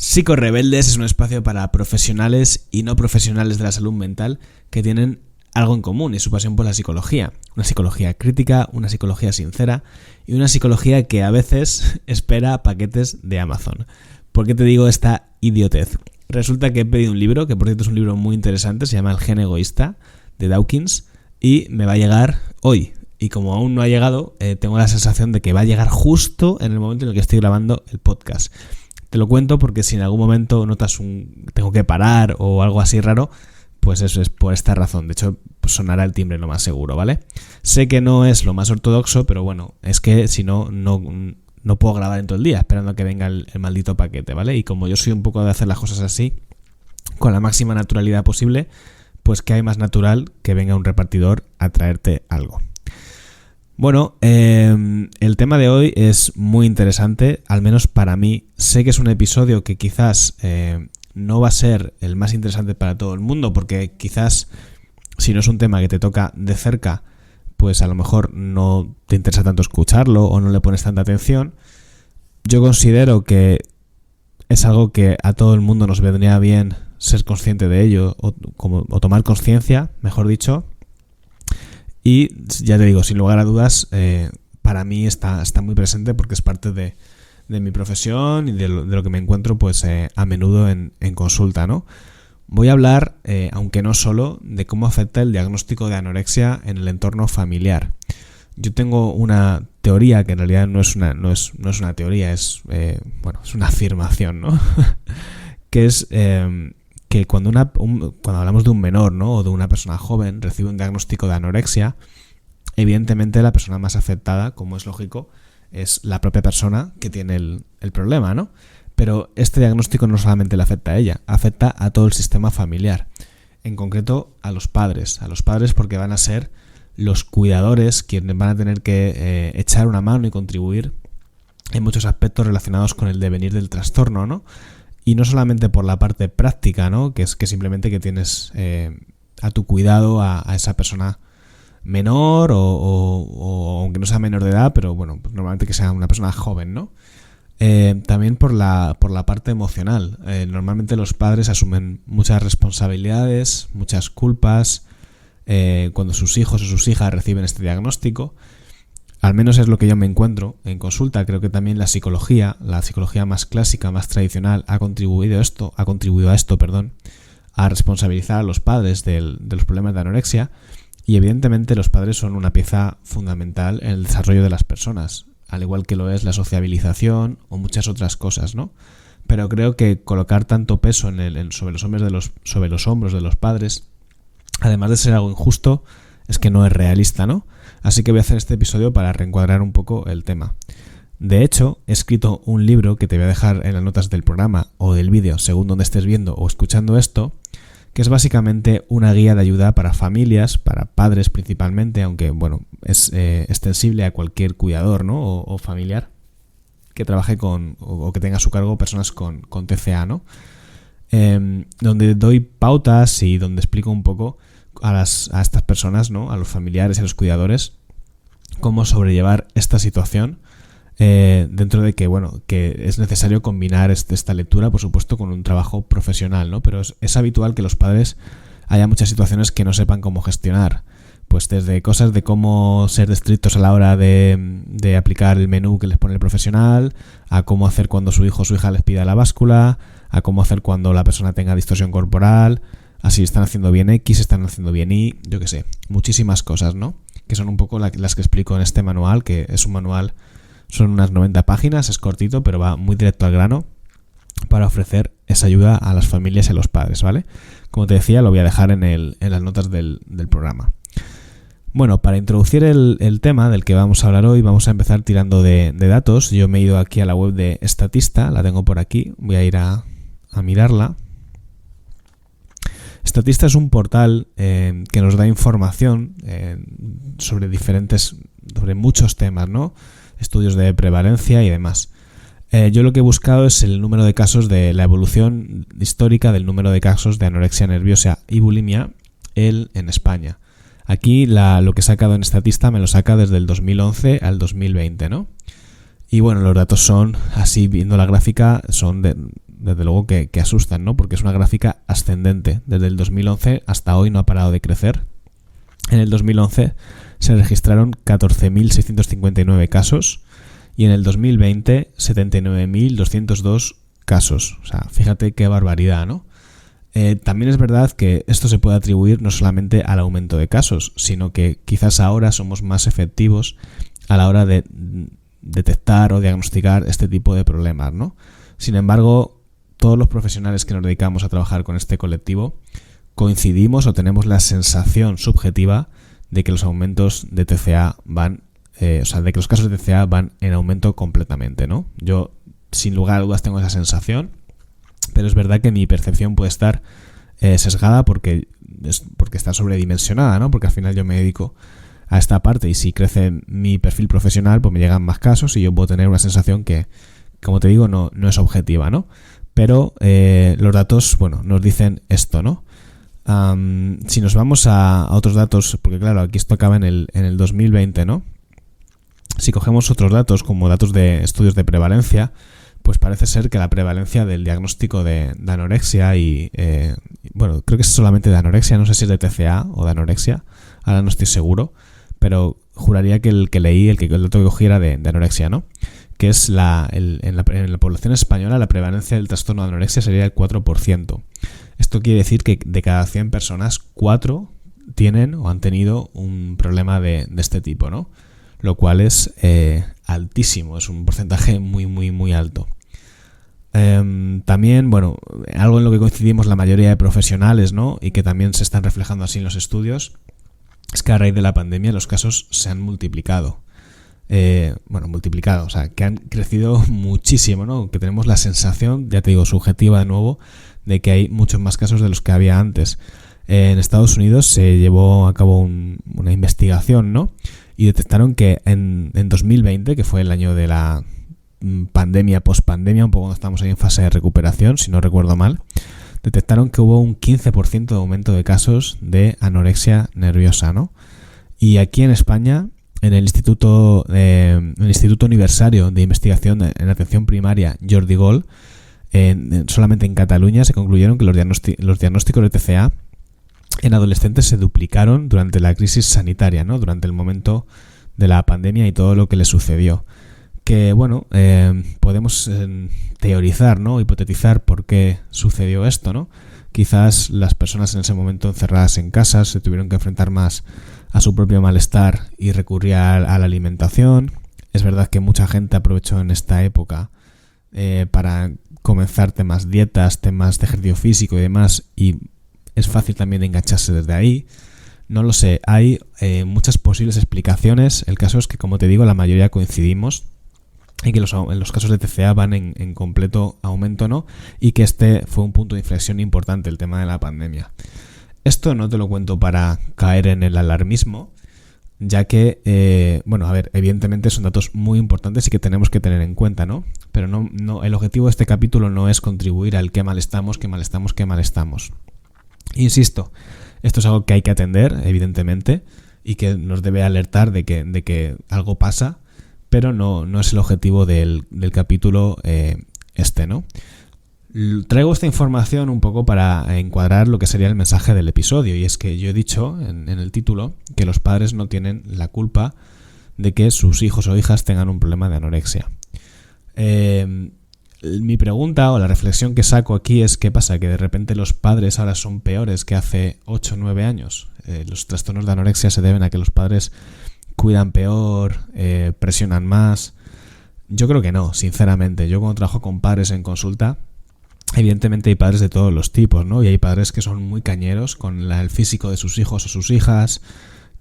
Psicorebeldes es un espacio para profesionales y no profesionales de la salud mental que tienen algo en común y su pasión por la psicología. Una psicología crítica, una psicología sincera y una psicología que a veces espera paquetes de Amazon. ¿Por qué te digo esta idiotez? Resulta que he pedido un libro, que por cierto es un libro muy interesante, se llama El gen egoísta, de Dawkins, y me va a llegar hoy. Y como aún no ha llegado, tengo la sensación de que va a llegar justo en el momento en el que estoy grabando el podcast. Te lo cuento porque si en algún momento notas tengo que parar o algo así raro, pues eso es por esta razón. De hecho, pues sonará el timbre lo más seguro, ¿vale? Sé que no es lo más ortodoxo, pero bueno, es que si no puedo grabar en todo el día esperando a que venga el maldito paquete, ¿vale? Y como yo soy un poco de hacer las cosas así, con la máxima naturalidad posible, pues que hay más natural que venga un repartidor a traerte algo. Bueno, el tema de hoy es muy interesante, al menos para mí. Sé que es un episodio que quizás no va a ser el más interesante para todo el mundo, porque quizás si no es un tema que te toca de cerca, pues a lo mejor no te interesa tanto escucharlo o no le pones tanta atención. Yo considero que es algo que a todo el mundo nos vendría bien ser consciente de ello o tomar conciencia, mejor dicho. Y ya te digo, sin lugar a dudas, para mí está muy presente porque es parte de mi profesión y de lo que me encuentro pues a menudo en consulta, ¿no? Voy a hablar, aunque no solo, de cómo afecta el diagnóstico de anorexia en el entorno familiar. Yo tengo una teoría que en realidad no es una teoría, es una afirmación, ¿no? Que es que cuando hablamos de un menor, ¿no? O de una persona joven recibe un diagnóstico de anorexia, evidentemente la persona más afectada, como es lógico, es la propia persona que tiene el problema, ¿no? Pero este diagnóstico no solamente le afecta a ella, afecta a todo el sistema familiar, en concreto a los padres porque van a ser los cuidadores quienes van a tener que echar una mano y contribuir en muchos aspectos relacionados con el devenir del trastorno, ¿no? Y no solamente por la parte práctica, ¿no? Que es que simplemente que tienes a tu cuidado a esa persona menor o aunque no sea menor de edad, pero bueno, pues normalmente que sea una persona joven, ¿no? También por la parte emocional. Normalmente los padres asumen muchas responsabilidades, muchas culpas cuando sus hijos o sus hijas reciben este diagnóstico. Al menos es lo que yo me encuentro en consulta. Creo que también la psicología más clásica, más tradicional, ha contribuido a esto, a responsabilizar a los padres de los problemas de anorexia. Y evidentemente los padres son una pieza fundamental en el desarrollo de las personas, al igual que lo es la sociabilización o muchas otras cosas, ¿no? Pero creo que colocar tanto peso sobre los hombros de los padres, además de ser algo injusto, es que no es realista, ¿no? Así que voy a hacer este episodio para reencuadrar un poco el tema. De hecho, he escrito un libro que te voy a dejar en las notas del programa o del vídeo, según donde estés viendo o escuchando esto, que es básicamente una guía de ayuda para familias, para padres principalmente, aunque bueno, es extensible a cualquier cuidador, ¿no? o familiar que trabaje o que tenga a su cargo personas con TCA, ¿no? Donde doy pautas y donde explico un poco a estas personas, ¿no? A los familiares y a los cuidadores, cómo sobrellevar esta situación, dentro de que es necesario combinar esta lectura, por supuesto, con un trabajo profesional, ¿no? Pero es habitual que los padres haya muchas situaciones que no sepan cómo gestionar, pues desde cosas de cómo ser estrictos a la hora de aplicar el menú que les pone el profesional, a cómo hacer cuando su hijo o su hija les pida la báscula, a cómo hacer cuando la persona tenga distorsión corporal, así están haciendo bien X, están haciendo bien Y, yo qué sé, muchísimas cosas, ¿no? Que son un poco las que explico en este manual, que es un manual, son unas 90 páginas, es cortito, pero va muy directo al grano para ofrecer esa ayuda a las familias y a los padres, ¿vale? Como te decía, lo voy a dejar en las notas del programa. Bueno, para introducir el tema del que vamos a hablar hoy, vamos a empezar tirando de datos. Yo me he ido aquí a la web de Statista, la tengo por aquí, voy a ir a mirarla. Statista es un portal que nos da información sobre muchos temas, ¿no? Estudios de prevalencia y demás. Yo lo que he buscado es el número de casos de la evolución histórica del número de casos de anorexia nerviosa y bulimia en España. Aquí lo que he sacado en Statista me lo saca desde el 2011 al 2020, ¿no? Y bueno, los datos son, así viendo la gráfica, son desde luego que asustan, ¿no? Porque es una gráfica ascendente. Desde el 2011 hasta hoy no ha parado de crecer. En el 2011 se registraron 14.659 casos y en el 2020 79.202 casos. O sea, fíjate qué barbaridad, ¿no? También es verdad que esto se puede atribuir no solamente al aumento de casos, sino que quizás ahora somos más efectivos a la hora de detectar o diagnosticar este tipo de problemas, ¿no? Sin embargo, todos los profesionales que nos dedicamos a trabajar con este colectivo coincidimos o tenemos la sensación subjetiva de que los aumentos de TCA de que los casos de TCA van en aumento completamente, ¿no? Yo, sin lugar a dudas, tengo esa sensación, pero es verdad que mi percepción puede estar sesgada porque está sobredimensionada, ¿no? Porque al final yo me dedico a esta parte y si crece mi perfil profesional, pues me llegan más casos y yo puedo tener una sensación que, como te digo, no es objetiva, ¿no? Pero los datos, bueno, nos dicen esto, ¿no? Si nos vamos a otros datos, porque claro, aquí esto acaba en el 2020, ¿no? Si cogemos otros datos, como datos de estudios de prevalencia, pues parece ser que la prevalencia del diagnóstico de anorexia bueno, creo que es solamente de anorexia, no sé si es de TCA o de anorexia, ahora no estoy seguro, pero juraría que el dato que cogí era de anorexia, ¿no? Que es en la población española la prevalencia del trastorno de anorexia sería el 4%. Esto quiere decir que de cada 100 personas, 4 tienen o han tenido un problema de este tipo, ¿no? Lo cual es altísimo, es un porcentaje muy, muy, muy alto. También, bueno, algo en lo que coincidimos la mayoría de profesionales, ¿no? Y que también se están reflejando así en los estudios, es que a raíz de la pandemia los casos se han multiplicado. O sea, que han crecido muchísimo, ¿no? Que tenemos la sensación, ya te digo, subjetiva de nuevo, de que hay muchos más casos de los que había antes. En Estados Unidos se llevó a cabo una investigación, ¿no? Y detectaron que en 2020, que fue el año de la pandemia, pospandemia, un poco cuando estamos ahí en fase de recuperación, si no recuerdo mal, detectaron que hubo un 15% de aumento de casos de anorexia nerviosa, ¿no? Y aquí en España, en el Instituto Universitario de Investigación en Atención Primaria Jordi Gol, solamente en Cataluña se concluyeron que los diagnósticos de TCA en adolescentes se duplicaron durante la crisis sanitaria, ¿no? Durante el momento de la pandemia y todo lo que le sucedió. Que, bueno, podemos teorizar, ¿no? Hipotetizar por qué sucedió esto, ¿no? Quizás las personas en ese momento encerradas en casa se tuvieron que enfrentar más a su propio malestar y recurría a la alimentación. Es verdad que mucha gente aprovechó en esta época para comenzar temas dietas, temas de ejercicio físico y demás, y es fácil también engancharse desde ahí. No lo sé, hay muchas posibles explicaciones. El caso es que, como te digo, la mayoría coincidimos en que en los casos de TCA van en completo aumento, ¿no? Y que este fue un punto de inflexión importante, el tema de la pandemia. Esto no te lo cuento para caer en el alarmismo, ya que, evidentemente son datos muy importantes y que tenemos que tener en cuenta, ¿no? Pero no, el objetivo de este capítulo no es contribuir al qué mal estamos. Insisto, esto es algo que hay que atender, evidentemente, y que nos debe alertar de que algo pasa, pero no es el objetivo del capítulo ¿no? Traigo esta información un poco para encuadrar lo que sería el mensaje del episodio, y es que yo he dicho en el título que los padres no tienen la culpa de que sus hijos o hijas tengan un problema de anorexia. Mi pregunta o la reflexión que saco aquí es: ¿qué pasa? ¿Que de repente los padres ahora son peores que hace 8 o 9 años? Los trastornos de anorexia se deben a que los padres cuidan peor, presionan más. Yo creo que no, sinceramente. Yo cuando trabajo con padres en consulta, evidentemente hay padres de todos los tipos, ¿no? Y hay padres que son muy cañeros con el físico de sus hijos o sus hijas,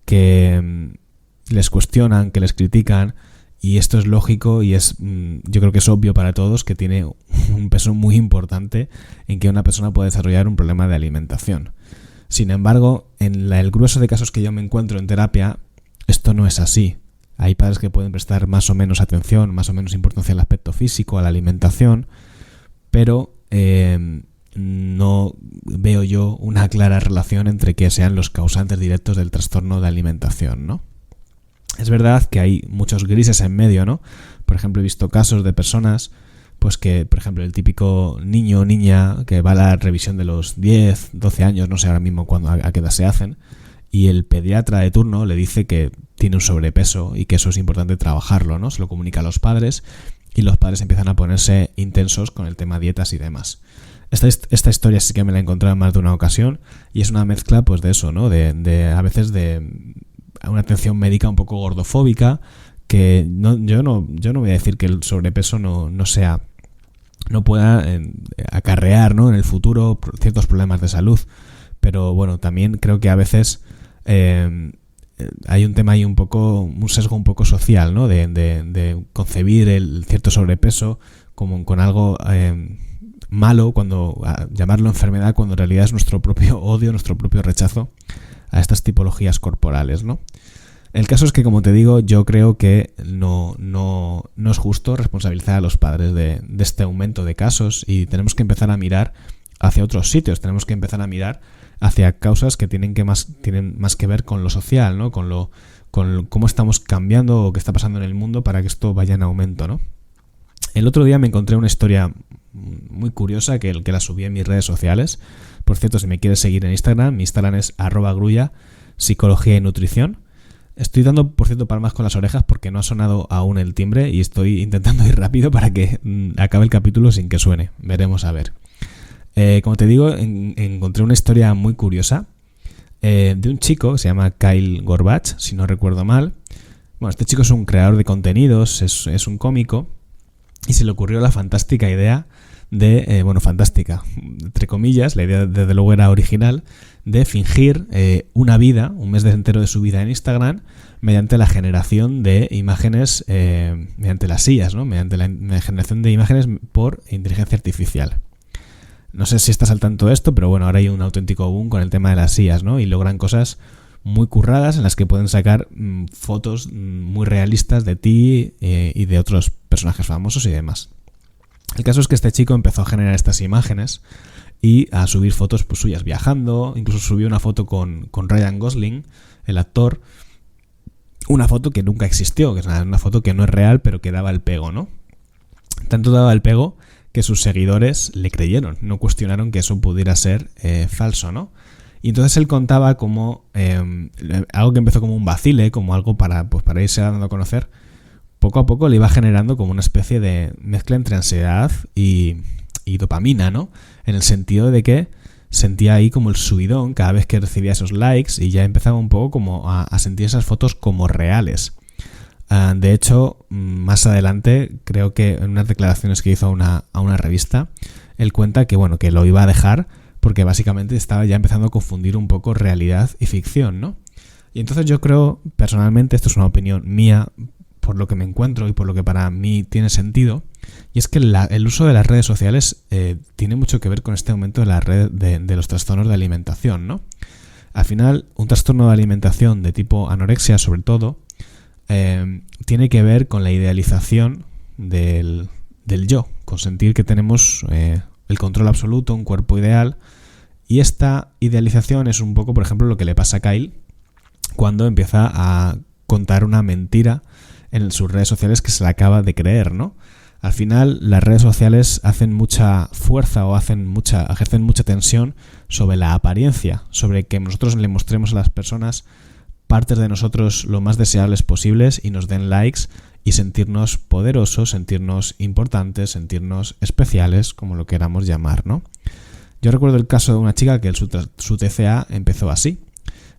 que les cuestionan, que les critican, y esto es lógico y yo creo que es obvio para todos que tiene un peso muy importante en que una persona pueda desarrollar un problema de alimentación. Sin embargo, en el grueso de casos que yo me encuentro en terapia, esto no es así. Hay padres que pueden prestar más o menos atención, más o menos importancia al aspecto físico, a la alimentación, pero no veo yo una clara relación entre que sean los causantes directos del trastorno de alimentación, ¿no? Es verdad que hay muchos grises en medio, ¿no? Por ejemplo, he visto casos de personas pues que, por ejemplo, el típico niño o niña que va a la revisión de los 10, 12 años, no sé ahora mismo a qué edad se hacen, y el pediatra de turno le dice que tiene un sobrepeso y que eso es importante trabajarlo, ¿no? Se lo comunica a los padres y los padres empiezan a ponerse intensos con el tema dietas y demás. Esta historia sí que me la he encontrado en más de una ocasión y es una mezcla pues de eso, ¿no? De a veces de una atención médica un poco gordofóbica, que yo no voy a decir que el sobrepeso no pueda acarrear, ¿no?, en el futuro ciertos problemas de salud, pero bueno, también creo que a veces hay un tema ahí un sesgo un poco social, ¿no?, de concebir el cierto sobrepeso como con algo malo, llamarlo enfermedad, cuando en realidad es nuestro propio odio, nuestro propio rechazo a estas tipologías corporales, ¿no? El caso es que, como te digo, yo creo que no es justo responsabilizar a los padres de este aumento de casos, y tenemos que empezar a mirar hacia otros sitios, tenemos que empezar a mirar hacia causas que tienen más que ver con lo social, ¿no?, con cómo estamos cambiando o qué está pasando en el mundo para que esto vaya en aumento, ¿no? El otro día me encontré una historia muy curiosa que la subí en mis redes sociales. Por cierto, si me quieres seguir en Instagram, mi Instagram es @grulla psicología y nutrición. Estoy dando, por cierto, palmas con las orejas porque no ha sonado aún el timbre y estoy intentando ir rápido para que acabe el capítulo sin que suene. Veremos a ver. Como te digo, encontré una historia muy curiosa de un chico que se llama Kyle Gorbach, si no recuerdo mal. Bueno, este chico es un creador de contenidos, es un cómico, y se le ocurrió la fantástica idea fantástica, entre comillas, la idea desde luego era original, de fingir un mes entero de su vida en Instagram mediante la generación de imágenes, mediante las IAs, ¿no?, mediante la generación de imágenes por inteligencia artificial. No sé si estás al tanto de esto, pero bueno, ahora hay un auténtico boom con el tema de las IAs, ¿no? Y logran cosas muy curradas en las que pueden sacar fotos muy realistas de ti y de otros personajes famosos y demás. El caso es que este chico empezó a generar estas imágenes y a subir fotos pues suyas viajando. Incluso subió una foto con Ryan Gosling, el actor, una foto que nunca existió, que es una foto que no es real, pero que daba el pego, ¿no? Tanto daba el pego que sus seguidores le creyeron, no cuestionaron que eso pudiera ser falso, ¿no? Y entonces él contaba como algo que empezó como un vacile, como algo para irse dando a conocer. Poco a poco le iba generando como una especie de mezcla entre ansiedad y dopamina, ¿no? En el sentido de que sentía ahí como el subidón cada vez que recibía esos likes y ya empezaba un poco como a sentir esas fotos como reales. De hecho, más adelante, creo que en unas declaraciones que hizo a una revista, él cuenta que que lo iba a dejar porque básicamente estaba ya empezando a confundir un poco realidad y ficción, ¿no? Y entonces yo creo, personalmente, esto es una opinión mía, por lo que me encuentro y por lo que para mí tiene sentido, y es que el uso de las redes sociales tiene mucho que ver con este aumento de la red de los trastornos de alimentación, ¿no? Al final, un trastorno de alimentación de tipo anorexia, sobre todo, tiene que ver con la idealización del yo, con sentir que tenemos el control absoluto, un cuerpo ideal, y esta idealización es un poco, por ejemplo, lo que le pasa a Kyle cuando empieza a contar una mentira en sus redes sociales que se la acaba de creer, ¿no? Al final, las redes sociales hacen mucha fuerza o ejercen mucha tensión sobre la apariencia, sobre que nosotros le mostremos a las personas partes de nosotros lo más deseables posibles y nos den likes y sentirnos poderosos, sentirnos importantes, sentirnos especiales, como lo queramos llamar, ¿no? Yo recuerdo el caso de una chica que su TCA empezó así.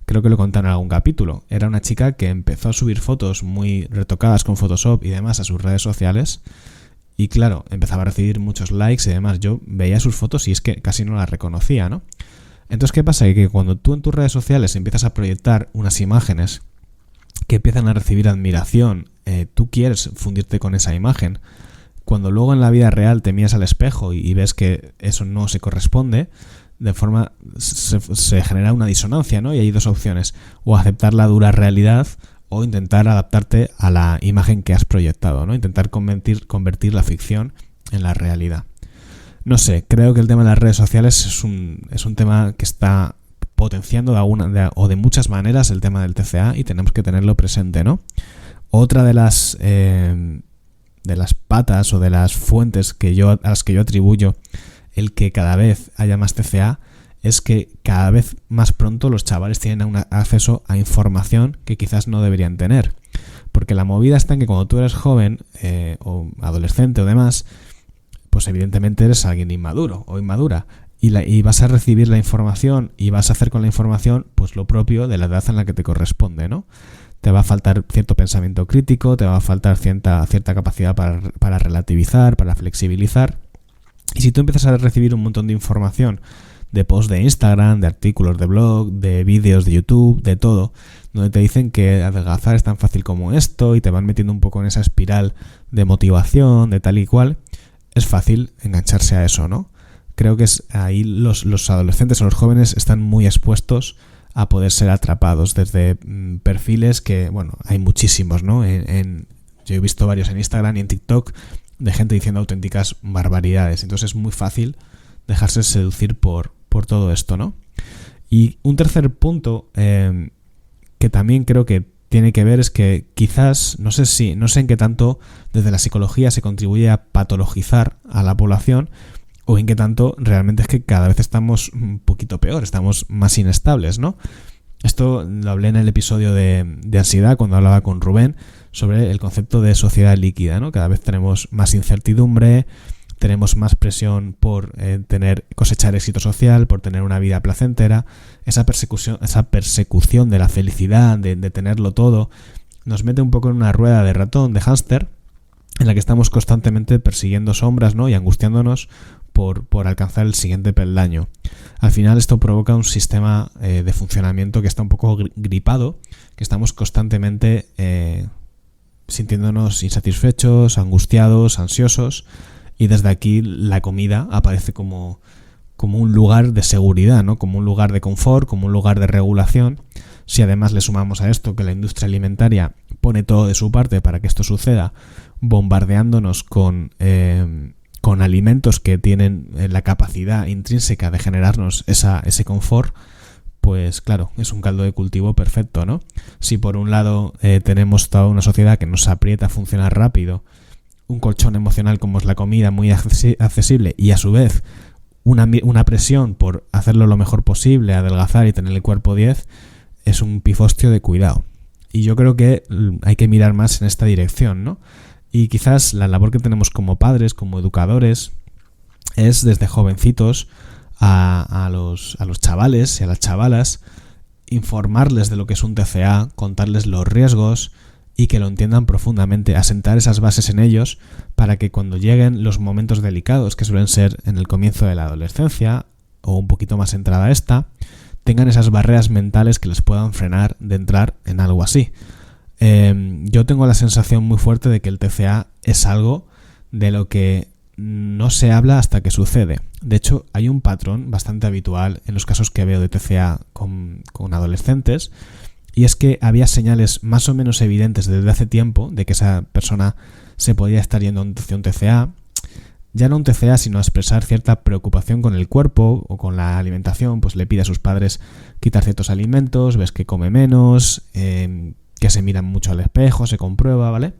Creo que lo conté en algún capítulo. Era una chica que empezó a subir fotos muy retocadas con Photoshop y demás a sus redes sociales y claro, empezaba a recibir muchos likes y demás. Yo veía sus fotos y es que casi no las reconocía, ¿no? Entonces, ¿qué pasa? Que cuando tú en tus redes sociales empiezas a proyectar unas imágenes que empiezan a recibir admiración, tú quieres fundirte con esa imagen. Cuando luego en la vida real te miras al espejo y ves que eso no se corresponde, se genera una disonancia, ¿no? Y hay dos opciones: o aceptar la dura realidad o intentar adaptarte a la imagen que has proyectado, ¿no? Intentar convertir la ficción en la realidad. No sé, creo que el tema de las redes sociales es un tema que está potenciando de muchas maneras el tema del TCA y tenemos que tenerlo presente, ¿no? Otra de las las patas o de las fuentes a las que yo atribuyo el que cada vez haya más TCA es que cada vez más pronto los chavales tienen acceso a información que quizás no deberían tener. Porque la movida está en que cuando tú eres joven o adolescente o demás, pues evidentemente eres alguien inmaduro o inmadura y vas a recibir la información y vas a hacer con la información pues lo propio de la edad en la que te corresponde, ¿no? Te va a faltar cierto pensamiento crítico, te va a faltar cierta capacidad para relativizar, para flexibilizar. Y si tú empiezas a recibir un montón de información de posts de Instagram, de artículos de blog, de vídeos de YouTube, de todo, donde te dicen que adelgazar es tan fácil como esto y te van metiendo un poco en esa espiral de motivación, de tal y cual, es fácil engancharse a eso, ¿no? Creo que ahí los adolescentes o los jóvenes están muy expuestos a poder ser atrapados desde perfiles que, bueno, hay muchísimos, ¿no? Yo he visto varios en Instagram y en TikTok de gente diciendo auténticas barbaridades. Entonces es muy fácil dejarse seducir por todo esto, ¿no? Y un tercer punto que también creo que tiene que ver es que quizás, no sé en qué tanto desde la psicología se contribuye a patologizar a la población o en qué tanto realmente es que cada vez estamos un poquito peor, estamos más inestables, ¿no? Esto lo hablé en el episodio de ansiedad cuando hablaba con Rubén sobre el concepto de sociedad líquida, ¿no? Cada vez tenemos más incertidumbre, tenemos más presión por cosechar éxito social, por tener una vida placentera. Esa persecución de la felicidad, de tenerlo todo, nos mete un poco en una rueda de ratón, de hámster, en la que estamos constantemente persiguiendo sombras, ¿no? Y angustiándonos por alcanzar el siguiente peldaño. Al final esto provoca un sistema de funcionamiento que está un poco gripado, que estamos constantemente sintiéndonos insatisfechos, angustiados, ansiosos. Y desde aquí la comida aparece como un lugar de seguridad, ¿no? Como un lugar de confort, como un lugar de regulación. Si además le sumamos a esto que la industria alimentaria pone todo de su parte para que esto suceda, bombardeándonos con alimentos que tienen la capacidad intrínseca de generarnos ese confort, pues claro, es un caldo de cultivo perfecto, ¿no? Si por un lado tenemos toda una sociedad que nos aprieta a funcionar rápido, un colchón emocional como es la comida muy accesible y a su vez una presión por hacerlo lo mejor posible, adelgazar y tener el cuerpo 10, es un pifostio de cuidado. Y yo creo que hay que mirar más en esta dirección, ¿no? Y quizás la labor que tenemos como padres, como educadores, es desde jovencitos a los chavales y a las chavalas informarles de lo que es un TCA, contarles los riesgos y que lo entiendan profundamente, asentar esas bases en ellos para que cuando lleguen los momentos delicados, que suelen ser en el comienzo de la adolescencia o un poquito más entrada esta, tengan esas barreras mentales que les puedan frenar de entrar en algo así. Yo tengo la sensación muy fuerte de que el TCA es algo de lo que no se habla hasta que sucede. De hecho, hay un patrón bastante habitual en los casos que veo de TCA con adolescentes, y es que había señales más o menos evidentes desde hace tiempo de que esa persona se podía estar yendo a un TCA. Ya no un TCA, sino a expresar cierta preocupación con el cuerpo o con la alimentación, pues le pide a sus padres quitar ciertos alimentos, ves que come menos, que se mira mucho al espejo, se comprueba, ¿vale?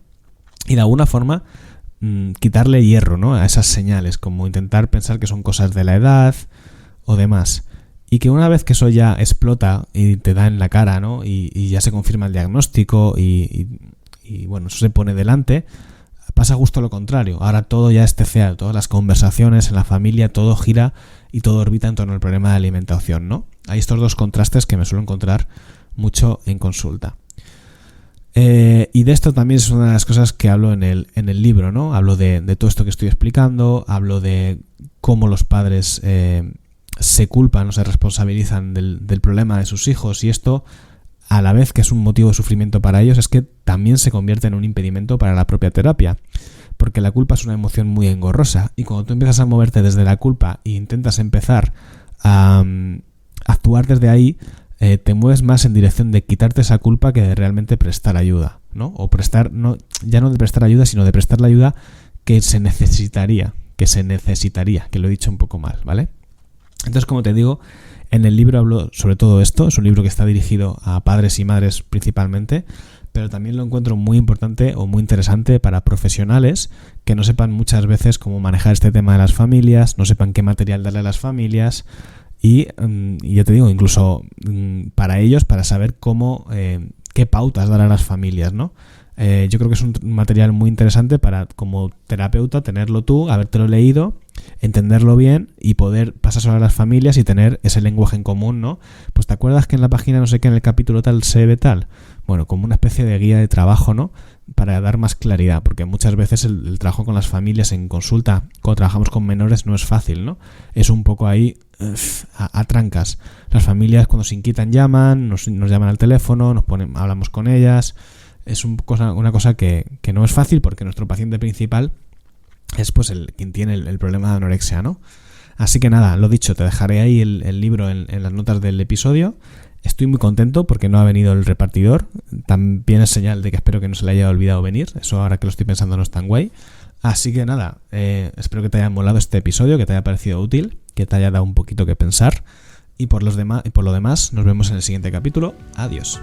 Y de alguna forma quitarle hierro, ¿no? A esas señales, como intentar pensar que son cosas de la edad o demás. Y que una vez que eso ya explota y te da en la cara, ¿no? Y ya se confirma el diagnóstico y bueno, eso se pone delante, pasa justo lo contrario. Ahora todo ya es TCA, todas las conversaciones en la familia, todo gira y todo orbita en torno al problema de alimentación, ¿no? Hay estos dos contrastes que me suelo encontrar mucho en consulta. Y de esto también es una de las cosas que hablo en el libro, ¿no? Hablo de todo esto que estoy explicando, hablo de cómo los padres se culpan o se responsabilizan del problema de sus hijos, y esto, a la vez que es un motivo de sufrimiento para ellos, es que también se convierte en un impedimento para la propia terapia, porque la culpa es una emoción muy engorrosa, y cuando tú empiezas a moverte desde la culpa e intentas empezar a actuar desde ahí, te mueves más en dirección de quitarte esa culpa que de realmente prestar ayuda, ¿no? O prestar, ya no de prestar ayuda, sino de prestar la ayuda que se necesitaría, que lo he dicho un poco mal, ¿vale? Entonces, como te digo, En el libro hablo sobre todo esto, es un libro que está dirigido a padres y madres principalmente, pero también lo encuentro muy importante o muy interesante para profesionales que no sepan muchas veces cómo manejar este tema de las familias, no sepan qué material darle a las familias y ya te digo, incluso para ellos, para saber cómo, qué pautas dar a las familias, ¿no? Yo creo que es un material muy interesante para, como terapeuta, tenerlo tú, habértelo leído, entenderlo bien y poder pasárselo a las familias y tener ese lenguaje en común, ¿no? Pues te acuerdas que en la página no sé qué, en el capítulo tal se ve tal. Bueno, como una especie de guía de trabajo, ¿no? Para dar más claridad, porque muchas veces el trabajo con las familias en consulta, cuando trabajamos con menores, no es fácil, ¿no? Es un poco ahí a trancas. Las familias cuando se inquietan llaman, nos llaman al teléfono, hablamos con ellas. Es una cosa que no es fácil porque nuestro paciente principal es pues quien tiene el problema de anorexia, ¿no? Así que nada, lo dicho, te dejaré ahí el libro en las notas del episodio. Estoy muy contento porque no ha venido el repartidor. También es señal de que espero que no se le haya olvidado venir. Eso ahora que lo estoy pensando no es tan guay. Así que nada, espero que te haya molado este episodio, que te haya parecido útil, que te haya dado un poquito que pensar. Y por lo demás, nos vemos en el siguiente capítulo. Adiós.